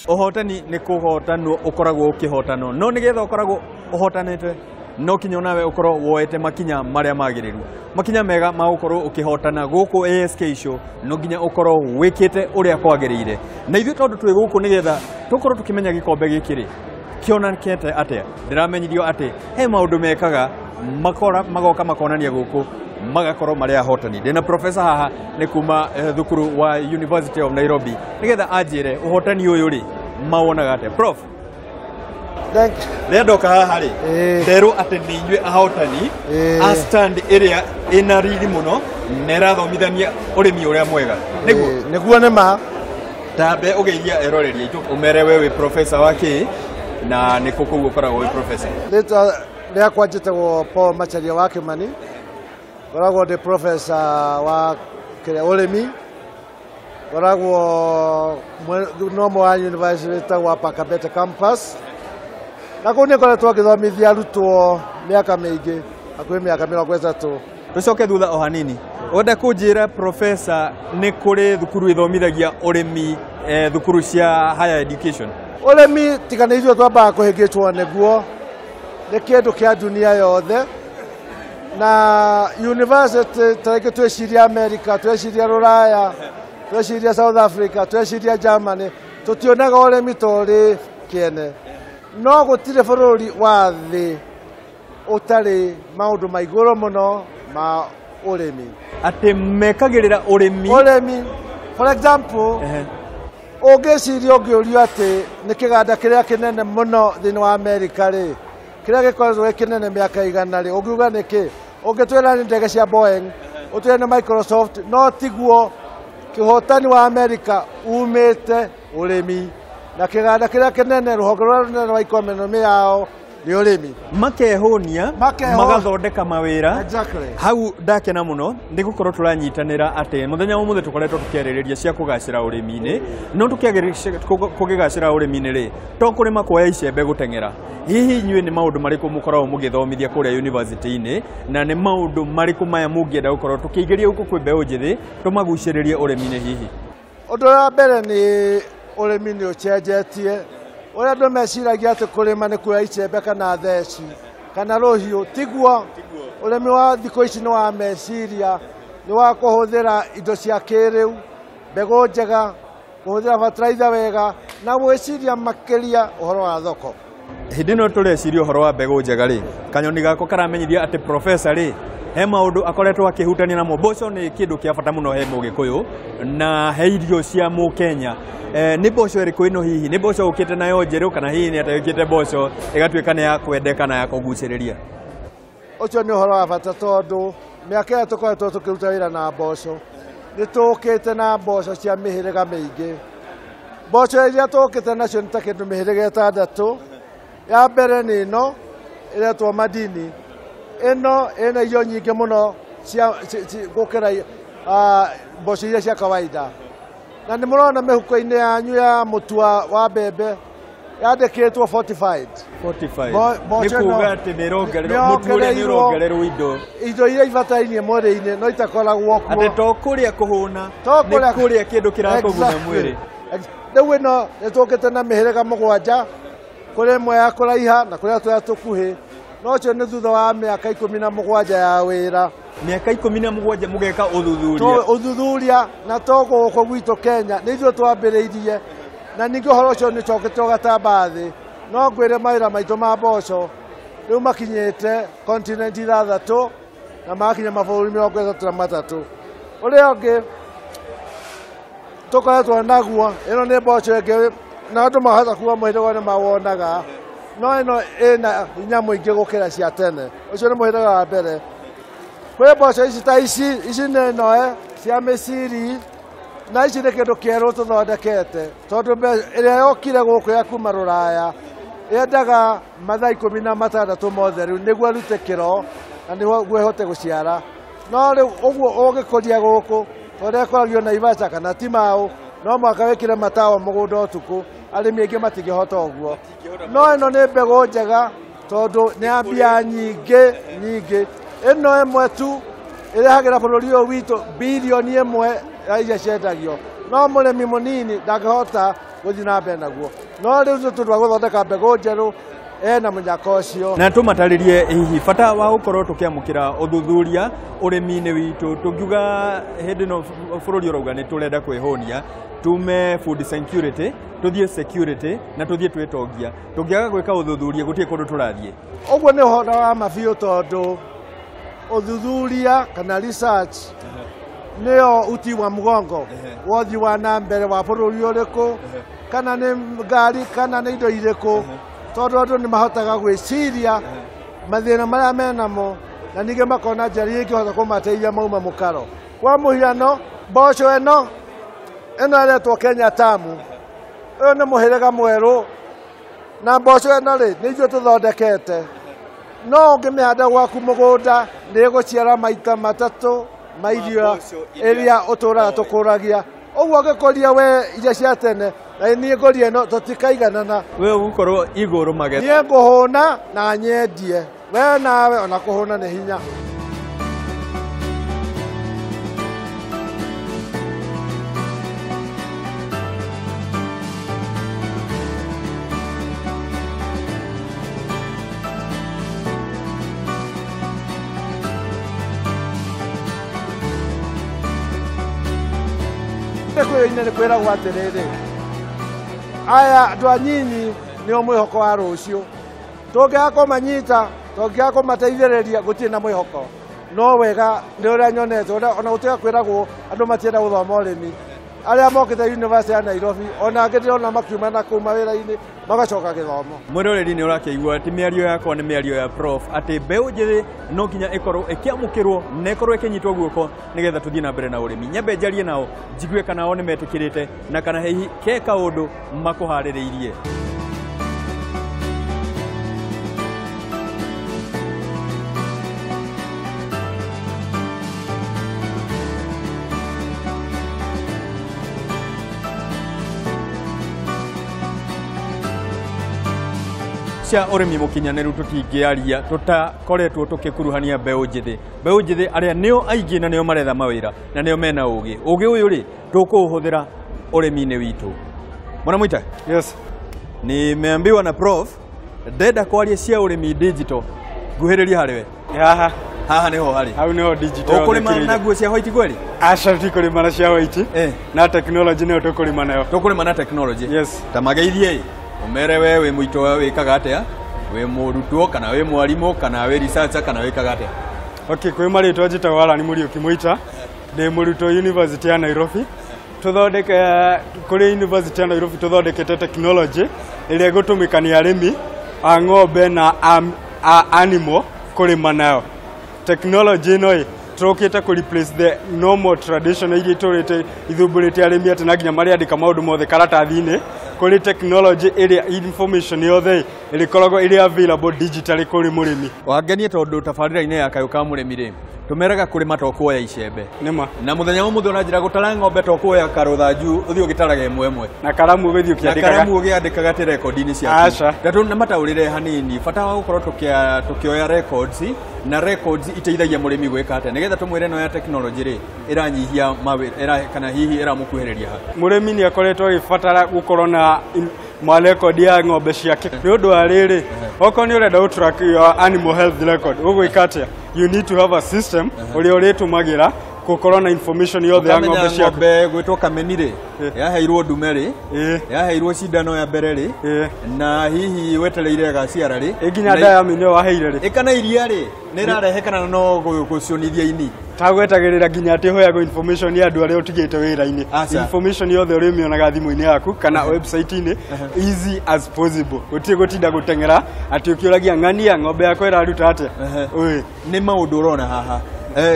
Ũhotani nĩ kũhotanwo ũkoragwo ũkĩhotanwo no nĩgetha ũkoragwo ũhotanĩte no kinya nawe ũkorwo woete makinya marĩa magĩrĩru makinya mega ma gũkorwo ũkĩhotana gũkũ ASK show no nginya ũkorwo wĩkĩte ũrĩa kwagĩrĩire na ithuĩ tondũ twĩ gũkũ nĩgetha tũkorwo tũkĩmenya gĩkombe gĩkĩ rĩ kĩonekete atĩa ndĩramenyirio atĩ he maũndũ mekaga magoka makonania gũkũ magakorwo marĩa ahotani ndĩna professor haha nĩ kuma thukuru wa University of Nairobi nĩgetha anjĩre ũhotani ũyũ rĩ mawonaga atĩa prof ndoka haha rĩ nderwo atĩ nĩ inyuĩ ahotani a stand ĩrĩa ĩna riri mũno na ĩrathomithania ũrĩmi ũrĩa mwega nĩguo nĩ ma tambe ũgeithia eroreri aitũ ũmere we wĩ professor wa kĩ na nĩ kũkũ ũkoragwo wĩ professor rĩakwa njĩtagwo Paul Macharia wa Kimani ngoragwo ndĩ professor wa ũrĩmi ngoragwo no wa university wa Pakabete campus na kũu nĩ ngoretwo ngĩthomithia arutwo mĩaka mĩingĩ hakuhĩ mĩaka 30 tũcoke thutha o hanini wenda kũnjĩra professor nĩ kũrĩ thukuru ithomithagia ũrĩmi thukuru cia higher education ũrĩmi tiga nĩ ithuĩ twambaga kũhĩngĩtwo nĩguo nĩ kĩndũ kĩa dunia yothe na university tarĩngĩ twĩciria America twĩciria Rũraya twĩciria South Africa twĩciria Germany tũtionaga ũrĩmi tũrĩ kĩene no gũtirĩ bũrũri wa thĩ ũtarĩ maũndũ ma igũrũ mũno ma ũrĩmi atĩ mekagĩrĩra ũrĩmi for example ũngĩciria ũngĩũrio atĩ nĩ kĩganda kĩrĩa kĩnene mũno thĩinĩ wa America rĩ kĩrĩa gĩkoretwo kĩnene mĩaka igana rĩ ũngiuga nĩkĩ ũngĩtwĩra nĩ ndege cia Boeing ũtwĩre nĩ Microsoft no tiguo kĩhotani wa America umĩte ũrĩmi na kĩganda kĩrĩa kĩnene rũhonge rũrĩa rũnene rwa ikonomĩ yao nĩ ũrĩmi makehonia magathondeka mawĩra hau ndakena mũno nĩ gũkorwo tũranyitanĩra atĩ mũthenya ũmũthĩ tũkoretwo tũkĩarĩrĩria cia kũgacĩra ũrĩmi-inĩ no kũgĩgacĩra ũrĩmi-inĩ rĩ to kũrĩma kuoya icembe gũteng'era hihi inyuĩ nĩ maũndũ marĩkũ mũkoragwo mũgĩthomithia kũrĩa university-inĩ na nĩ maũndũ marĩkũ maya mũngĩenda gũkorwo tũkĩingĩria gũkũ kwĩ mbeũ njĩthĩ tũmagucĩrĩrie ũrĩmi-inĩ hihi ũndũ wa mbere nĩ ũrĩmi nĩ ũcenjetie ũrĩa andũ meciragia atĩ kũrĩma nĩ kuoya icembe kana theci kana rũhiũ tiguo ũrĩmi wa thikũ ici nĩ wa meciria nĩ wa kũhũthĩra indo cia kĩrĩu mbegũ njega kũhũthĩra bataraitha wega na gwĩciria makĩria ũhoro wa thoko hĩndĩ ĩno tũreciria ũhoro wa mbegũ njega rĩ kanyoni gako karamenyithia atĩ professor rĩ he maũndũ akoretwo akĩhutania namo mboco nĩ kĩndũ kĩa bata mũno he Mũgĩkũyũ na he irio cia Mũkenya nĩ mboco ĩrĩkũ ĩno hihi nĩ mboco ũkĩte nayo njerũ kana hihi nĩ atayũkĩte mboco ĩgatuĩka nĩ ya kwendeka na ya kũgucĩrĩria ũcio nĩ ũhoro wa bata tondũ mĩaka ĩrĩa tũkoretwo tũkĩruta wĩra na mboco nĩ tũkĩte na mboco cia mĩhĩrĩga mĩingĩ mboco iria tũkĩte nacio nĩ ta kĩndũ mĩhĩrĩga 6 ya mbere nĩ ĩno ĩretwo Madini ĩno ĩna irio nyingĩ mũno cia gũkĩra mboco iria cia kawaida na nĩ mũrona mĩhuko-inĩ yanyu ya mũtu wa mbembe yandĩkĩtwo fortified nĩ kuuga atĩ mũtu ũrĩa nĩ ũrongererwo indo iria ibatarainie mwĩrĩ-inĩ no itakoragwo kuo atĩ to kũrĩa kũhũna nĩ kũrĩa kĩndũ kĩrakũguna mwĩrĩ rĩu ĩno nĩ tũkĩte na mĩhĩrĩga 7 kũrĩ ĩmwe ya kũraiha na kũrĩa tũrĩa tũkuhĩ no ũcio nĩ thutha wa mĩaka 17 ya wĩra mĩaka 17 mũgeka ũthuthuria na to gũkũ gwitũ Kenya nĩ ithuĩ twambĩrĩirie na ningĩ ũhoro ũcio nĩ ũcokete ũgatamba thĩ no ngwĩre mawĩra maitũ ma mboco rĩu makinyĩte continent 6 na magakinya mabũrũri 33 ũrĩa ũngĩ tũkoretwo naguo ĩno nĩ mboco ĩngĩ na andũ mahota kuuma mũhĩrĩga nĩ mawonaga no ĩno ĩna hinya mũingĩ gũkĩra cia tene ũcio nĩ mũhĩrĩga wa mbere kwĩ mboco ici ta ici nĩ ĩno cia mĩciri na ici nĩ kĩndũ kĩerũ tũthondekete tondũ ĩrĩa yokire gũkũ ya kuma Rũraya yendaga mathaa 16 motheru nĩguo arute kĩro na nĩguo ĩhote gũciara no rĩu ũguo ũgĩkũria gũkũ tondũ ĩkoragio Naivasha kana Timau no mwaka wĩkĩre matawa mũgũnda ũtukũ arĩmi aingĩ matingĩhota ũguo no ĩno nĩ mbegũ njega tondũ nĩ ya mbia nyingĩ ĩno ĩmwe tu ĩrehagĩra bũrũri ũyũ witũ bilioni 1 ya iria ciendagio no mũrĩmi mũnini ndangĩhota guthi na mbere naguo no riu tutwa guthondeka mbegu njeru na munyaka ucio na tumataririe hihi bata wa gukorwo tukiamukira uthuthuria urimi-ini witu tungiuga hindi no bururi urauga ni turenda kwihonia tume food security tuthie security na tuthie twitongia tungiaga gwika uthuthuria gutie kundu turathie uguo ni uhoro wa mabiu tondu uthuthuria kana research nio uti wa mugongo wothi wa na mbere wa bururi uriku kana ni ngari kana ni indo iriku tondu andu ni mahotaga gwiciria mathina maria menamo na nige makona njari ingihota kumateithia mauma mukaro kwa muhiano mboco eno aretwo Kenya tamu uyu ni muhiriga mweru na mboco eno ri ni ithuĩ tuthondekete no ngimihanda gwaku mugunda ni guciara maita matatu mairio iria uturaga tukuragia uguo ngikoria we iria cia tene na ni ngorie no tutikaiganana we ugukorwo iguru magetha ni nguhuna na nyendie we nawe ona kuhuna ni hinya ni kwiragwo atiriri aya andu anyinyi nio mwihoko wa rucio tungiaga kumanyita tungiaga kumateithĩrĩria gutirĩ na mwihoko no wega ni uria nyonete ona gutiga kwiragwo andu matienda guthoma urimi aria mokite University ya Nairobi ona ngirirona makiuma na kuma wira-ini magacoka githomo mwiroreri ni urakigua ti miario yakwa ni miario ya prof ati mbeu njithi no nginya ikorwo ikiamukirwo na ikorwo ikinyitwo guoko nigetha tuthie na mbere na urimi nyambe njarie nao njigue kana o ni metikirite na kana hihi ke kaundu makuhaririirie cia urimi mukinyaniru tutingiaria tutakoretwo tukikuruhania mbeu njithi aria nio aingi na nio maretha mawira na nio mena ugi uyu ri tukuuhuthira urimi-ini witu mwana mwita yes nimeambiwa na prof ndenda kwaria cia urimi digital nguhiriria hariwe haha niho hari hau niho digital ukurima na nguo cia white kweli aca tikurima na cia white na technology niyo tukurima nayo tukurima na technology yes tamageithie umere we wi muito wikaga atia wi murutwo kana wi mwarimu kana wi researcher kana wikaga atia okay kwi maritwa njitagwo Alan Muriuki Muita ndi murutwo University ya Nairobi tuthondeke kuri University ya Nairobi tuthondekete technology iria gutumika ni arimi a ng'ombe na animal kurima nayo technology no turokite ku replace the normal traditional iria turite ithumburite arimi ati na nginya mari andika maundu mothe karatathi-ini kuri technology area information yothe ilikoragwo iri available digitally kuri murimi wangenie tondu tabarira-ini ya Kayu Ka Murimi ri tumeraga kurima to kuoya icembe nima na muthenya umuthe unanjira gutara ng'ombe to kuoya karuthanju uthio gitaraga imwe na karamu githio kiandikaga na karamu giandikaga ti record-ini ciaku tatu na mataurire hanini bata wa gukorwo tukioya records na records iteithagia murimi gwika atia nigetha tumwire no ya technology ri iranyihia kana hihi iramukuhiriria murimi ni akoretwo agibatara gukorwo na ma record ya ng'ombe ciake ni undu wa riri oko ni urenda u track your animal health record ugwika atia you need to have a system uria uritumagira gukorwo na information yothe ya ng'ombe ciaku ng'ombe gwitwo Kameme ri yaheirwo ndume ri yaheirwo cindano ya mbere ri na hihi wetereire gaciara ri iginya diamond yo waheire ri ikana iria ri ni rarehekana no gucionithia ini tagwetagirira nginya ati hoyago information ya andu aria utigite wira-ini information yothe urimionaga thimu-ini yaku kana website-ini easy as possible utie gutinda gutengera ati ukiuragia ng'ania ng'ombe yako iraruta atia ni maundu urona haha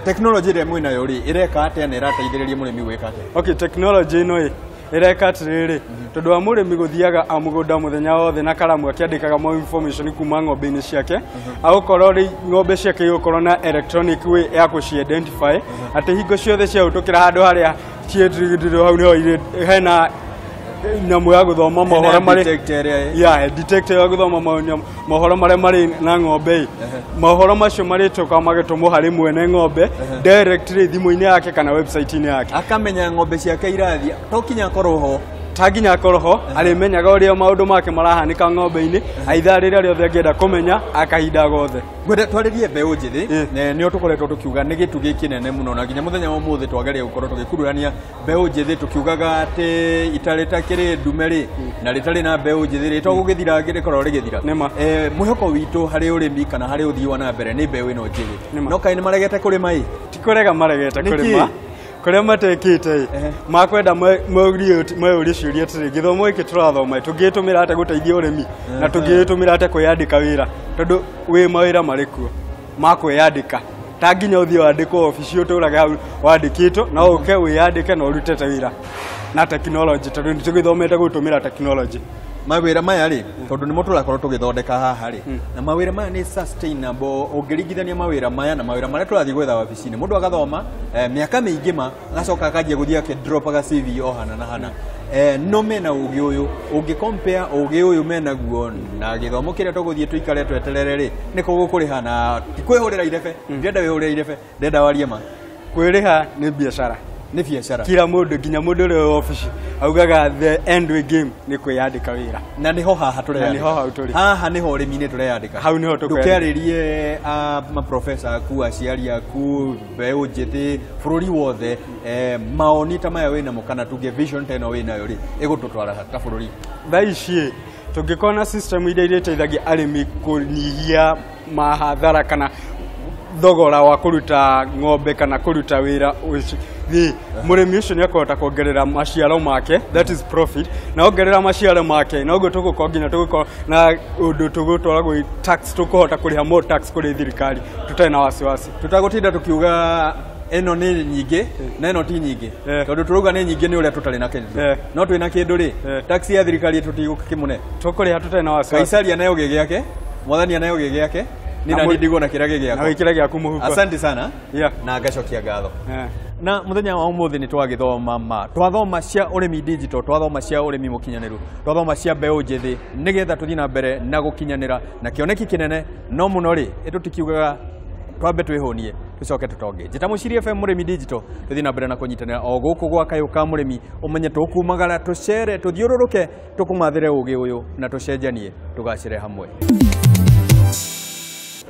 technology ria mwina yo ri ireka atia na irateithiriria murimi gwika atia okay technology no ireka atiriri tondu wa murimi guthiaga amugunda muthenya wothe na karamu akiandikaga mo information kuma ng'ombe-ini ciake agukorwo ri ng'ombe ciake igukorwo na electronic way ya guci-identify ati hingo ciothe ciahutukira handu haria cietirigirirwo hau niho hena nyamu ya guthoma mohoro mari detector ya guthoma mohoro mari na ng'ombe mohoro macio maritoka magitumo hari mwene ng'ombe directly thimu-ini yake kana website-ini yake akamenya ng'ombe ciake irathia to kinya korwo ho tanginya koroho alimenyaga uria maundu make marahanika ng'ombe-ini aitha riria riothe angienda kumenya akahinda gothe gwenda twaririe mbeu njithi nio tukoretwo tukiuga ni gitugi kinene muno na nginya muthenya wa muthi twageria gukorwo tugikururania mbeu njithi tukiugaga ati itari takiri ndumeri na ritari na mbeu njithi ritwa gugithira ngirikorwo rigithira mwihoko witu hari urimi kana hari uthii wa na mbere ni mbeu ino njithi no kai ni maregete kurima i tikurega maregete kurima kuria matekite makwenda mweuri ciuria atiri githomo giki turathoma tungitumira ate guteithia urimi na tungitumira ate kwiyandika wira tondu wi mawira marikuo makwiyandika tanginya uthio wandikwo ofici uturaga hau wandikitwo na uke wiyandike na urutete wira na technology tondu nitugithomete gutumira technology mawira maya ri tondu ni mutura korwo tugithondeka haha ri na mawira maya ni sustainable ungiringithania mawira maya na mawira maria turathii gwetha wabici-ini mundu agathoma miaka miingi agacoka akajia guthii drop aga CV o hana na hana no mena ugi uyu ungi compare ugi uyu mena guo na githomo kiria tuguthii tuikare tweterere ri niko gukuriha na tikwihurira irebe ndenda wihurira irebe ndenda warie ma kwiriha ni biashara ni biashara kila mundu nginya mundu uri office augaga the end game ni kwiyandika wira na niho haha tureyandika haha niho urimi-ini tureyandika hau niho tukeririe ma professor aku aciari aku mbeu njithi bururi wothe maoni ta maya wina mo kana tuge vision ta ino wina yo ri igututwara ta bururi thaici tungikona system iria iriteithagia arimi kunyihia mahathara kana thogora wa kuruta ng'ombe kana kuruta wira murimi ucio ni akota kuongerera maciaro make that is profit na ongerera maciaro make na uguo tugukorwo nginya tugukorwo na undu tugutwaragwo tax tukuhota kuriha more tax kuri thirikari tutari na wasiwasi tutagutinda tukiuga eno ni nyingi na eno ti nyingi tondu turuga ni nyingi ni uria tutari na kindu no twina kindu ri tax ya thirikari tutigukimune tukuriha tutari na wasiwasi Kaisari anayo gigi yake mwathani anayo gigi yake nina ndigo na kirage giako na kirage yaku muhuko asante sana na ngacokia ngatho na muthenya wa umuthi ni twagithoma twathoma cia urimi digital twathoma cia urimi mukinyaniru twathoma cia mbeu njithi nigetha tuthii na mbere na gukinyanira na kioneki kinene no muno ri itutikiugaga twambe twihunie tucoke tutonge njita mucirie FM Murimi Digital tuthii na mbere na kunyitanira o guku gwa Kayu Ka Murimi umenye tukumagara tucere tuthiururuke tukumathire ugi uyu na tucenjanie tugacire hamwe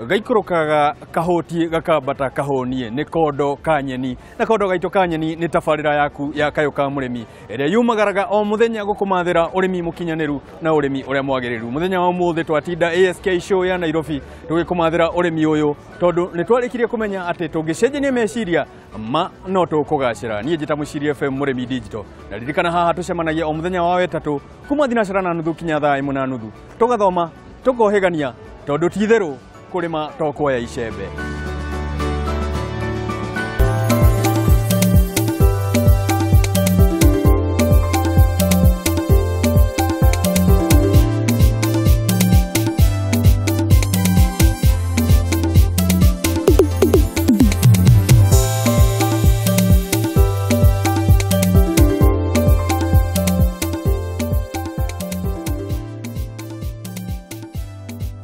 gaikurukaga kahoti gakambata kahonie ni kondo kanyeni na kondo gaitu kanyeni ni tabarira yaku ya Kayu Ka Murimi iria yumagaraga o muthenya gukumathira urimi mukinyaniru na urimi uria mwagiriru muthenya wa muthi twatinda ASK show ya Nairobi tugikumathira urimi uyu tondu ni twarikirie kumenya ati tungicenjania meciria ma no tukugacira nie njita mucirie FM Murimi Digital na ririkana haha tucemanagia o muthenya wa wetatu kuma thinacara na nuthu kinya thaa 1:30 tugathoma tukohegania tondu ti theru kurima tokuoya icembe